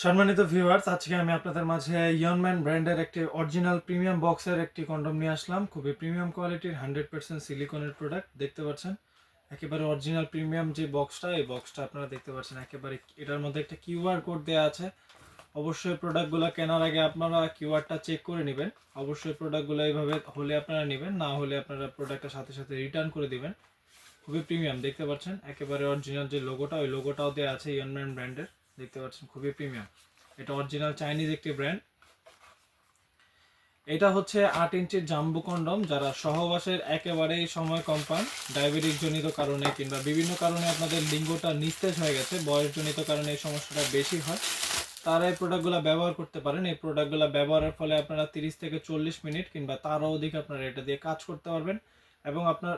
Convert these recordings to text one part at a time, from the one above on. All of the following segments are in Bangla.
সম্মানিত ভিউয়ার্স, আজকে আমি আপনাদের মাঝে ইয়নম্যান ব্র্যান্ডের একটি অরিজিনাল প্রিমিয়াম বক্সের একটি কন্ডম নিয়ে আসলাম। খুবই প্রিমিয়াম কোয়ালিটির 100% সিলিকনের প্রোডাক্ট দেখতে পাচ্ছেন। একেবারে অরিজিনাল প্রিমিয়াম যে বক্সটা, এই বক্সটা আপনারা দেখতে পাচ্ছেন। একেবারে এটার মধ্যে একটা কিউআর কোড দেওয়া আছে। অবশ্যই প্রোডাক্টগুলো কেনার আগে আপনারা কিউআরটা চেক করে নেবেন। অবশ্যই প্রোডাক্টগুলো এইভাবে হলে আপনারা নেবেন, না হলে আপনারা প্রোডাক্টের সাথে সাথে রিটার্ন করে দিবেন। খুবই প্রিমিয়াম দেখতে পাচ্ছেন। একেবারে অরিজিনাল যে লোগোটা, ওই লোগোটাও দেওয়া আছে ইয়নম্যান ব্র্যান্ডের। দেখতে পাচ্ছেন খুবই প্রিমিয়াম। এটা অরিজিনাল চাইনিজ একটি ব্র্যান্ড। এটা হচ্ছে 8 ইঞ্চির জাম্বু কন্ডম। যারা সহবাসের একেবারেই সময় কম পান, ডায়াবেটিক জনিত কারণে কিংবা বিভিন্ন কারণে আপনাদের লিঙ্গটা নিস্তেজ হয়ে গেছে, বয়সজনিত কারণে এই সমস্যাটা বেশি হয়, তারা এই প্রোডাক্টগুলো ব্যবহার করতে পারেন। এই প্রোডাক্টগুলো ব্যবহারের ফলে আপনারা 30 থেকে 40 মিনিট কিংবা তারও অধিক আপনারা এটা দিয়ে কাজ করতে পারবেন এবং আপনার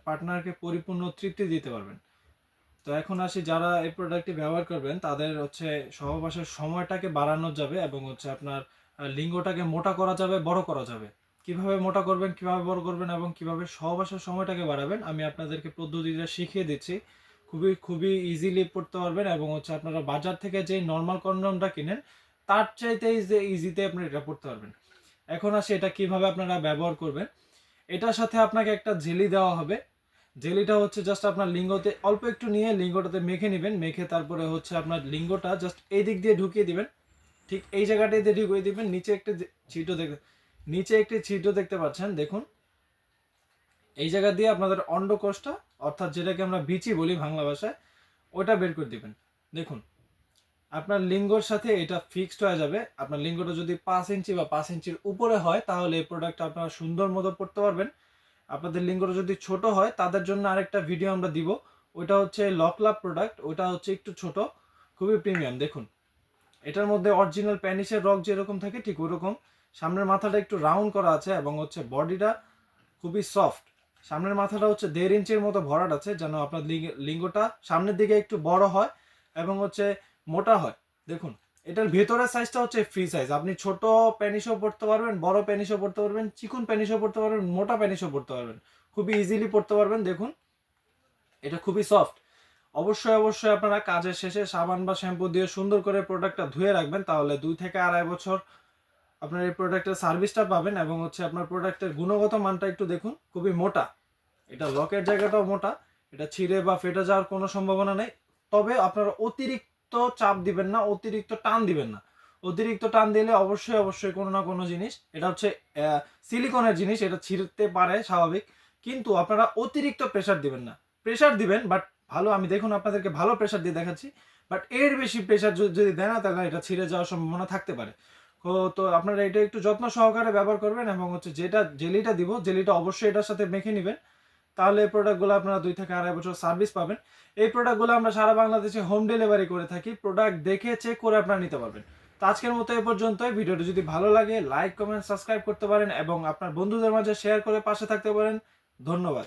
পার্টনারকে পরিপূর্ণ তৃপ্তি দিতে পারবেন। তো এখন আসি, যারা এই প্রোডাক্টটি ব্যবহার করবেন তাদের হচ্ছে সহবাসের সময়টাকে বাড়ানো যাবে এবং হচ্ছে আপনার লিঙ্গটাকে মোটা করা যাবে, বড় করা যাবে। কিভাবে মোটা করবেন, কিভাবে বড় করবেন এবং কিভাবে সহবাসের সময়টাকে বাড়াবেন, আমি আপনাদেরকে পদ্ধতিটা শিখিয়ে দিচ্ছি। খুবই খুবই ইজিলি পড়তে পারবেন এবং হচ্ছে আপনারা বাজার থেকে যে নর্মাল কন্ডমটা কিনেন তার চাইতে ইজিতে আপনি এটা পড়তে পারবেন। এখন আসি এটা কিভাবে আপনারা ব্যবহার করবেন। এটার সাথে আপনাকে একটা জেলি দেওয়া হবে। জেলিটা হচ্ছে জাস্ট আপনার লিঙ্গতে অল্প একটু নিয়ে লিঙ্গটাতে মেখে নেবেন। মেখে তারপরে হচ্ছে আপনার লিঙ্গটা জাস্ট এই দিক দিয়ে ঢুকিয়ে দিবেন। ঠিক এই জায়গাটাতে দিয়ে ঢুকিয়ে দিবেন। নিচে একটি ছিদ্র দেখতে পাচ্ছেন, দেখুন। এই জায়গা দিয়ে আপনাদের অন্ডকোষটা, অর্থাৎ যেটাকে আমরা বিচি বলি বাংলা ভাষায়, ওটা বের করে দিবেন। দেখুন, আপনার লিঙ্গর সাথে এটা ফিক্সড হয়ে যাবে। আপনার লিঙ্গটা যদি 5 ইঞ্চি বা 5 ইঞ্চির উপরে হয় তাহলে এই প্রোডাক্টটা আপনারা সুন্দর মতো পড়তে পারবেন। আপনাদের লিঙ্গটা যদি ছোট হয় তাদের জন্য আরেকটা ভিডিও আমরা দিব। ওইটা হচ্ছে লকলাভ প্রোডাক্ট, ওইটা হচ্ছে একটু ছোট, খুবই প্রিমিয়াম। দেখুন, এটার মধ্যে অরিজিনাল প্যানিসের রক যেরকম থাকে ঠিক ওরকম। সামনের মাথাটা একটু রাউন্ড করা আছে এবং হচ্ছে বডিটা খুবই সফট। সামনের মাথাটা হচ্ছে 1.5 ইঞ্চির মতো ভরাট আছে, যেন আপনার লিঙ্গটা সামনের দিকে একটু বড় হয় এবং হচ্ছে মোটা হয়। দেখুন, এটার ভেতরের সাইজটা হচ্ছে ফ্রি সাইজ। আপনি ছোট প্যানিসও পড়তে পারবেন, বড় প্যানিসও পড়তে পারবেন, চিকন প্যানিসও পড়তে পারবেন, মোটা প্যানিসও পড়তে পারবেন। খুবই ইজিলি পড়তে পারবেন। দেখুন, এটা খুবই সফট। অবশ্যই আপনারা কাজের শেষে সাবান বা শ্যাম্পু দিয়ে সুন্দর করে প্রোডাক্টটা ধুয়ে রাখবেন, তাহলে 2 থেকে 2.5 বছর আপনার এই প্রোডাক্টের সার্ভিসটা পাবেন এবং হচ্ছে আপনার প্রোডাক্টের গুণগত মানটা একটু দেখুন, খুবই মোটা। এটা লকের জায়গাটাও মোটা। এটা ছিঁড়ে বা ফেটে যাওয়ার কোনো সম্ভাবনা নেই। তবে আপনারা অতিরিক্ত চাপ দিবেন না, অতিরিক্ত টান দিবেন না। অতিরিক্ত টান দিলে অবশ্যই কোনো না কোনো জিনিস, এটা হচ্ছে সিলিকনের জিনিস, এটা ছিঁড়তে পারে স্বাভাবিক, কিন্তু আপনারা অতিরিক্ত প্রেসার দিবেন না। প্রেসার দিবেন বাট ভালো, আমি দেখুন আপনাদেরকে ভালো প্রেসার দিয়ে দেখাচ্ছি। বাট এর বেশি প্রেসার যদি দেয় না তাহলে এটা ছিঁড়ে যাওয়ার সম্ভাবনা থাকতে পারে। তো আপনারা এটা একটু যত্ন সহকারে ব্যবহার করবেন এবং হচ্ছে যেটা জেলিটা দিব, জেলিটা অবশ্যই এটার সাথে মেখে নেবেন। তাহলে এই প্রোডাক্টগুলো আপনারা 2 থেকে 2.5 বছর সার্ভিস পাবেন। এই প্রোডাক্টগুলো আমরা সারা বাংলাদেশে হোম ডেলিভারি করে থাকি। প্রোডাক্ট দেখে চেক করে আপনারা নিতে পারবেন। তো আজকের মতো এ পর্যন্তই। ভিডিওটি যদি ভালো লাগে লাইক, কমেন্ট, সাবস্ক্রাইব করতে পারেন এবং আপনার বন্ধুদের মাঝে শেয়ার করে পাশে থাকতে পারেন। ধন্যবাদ।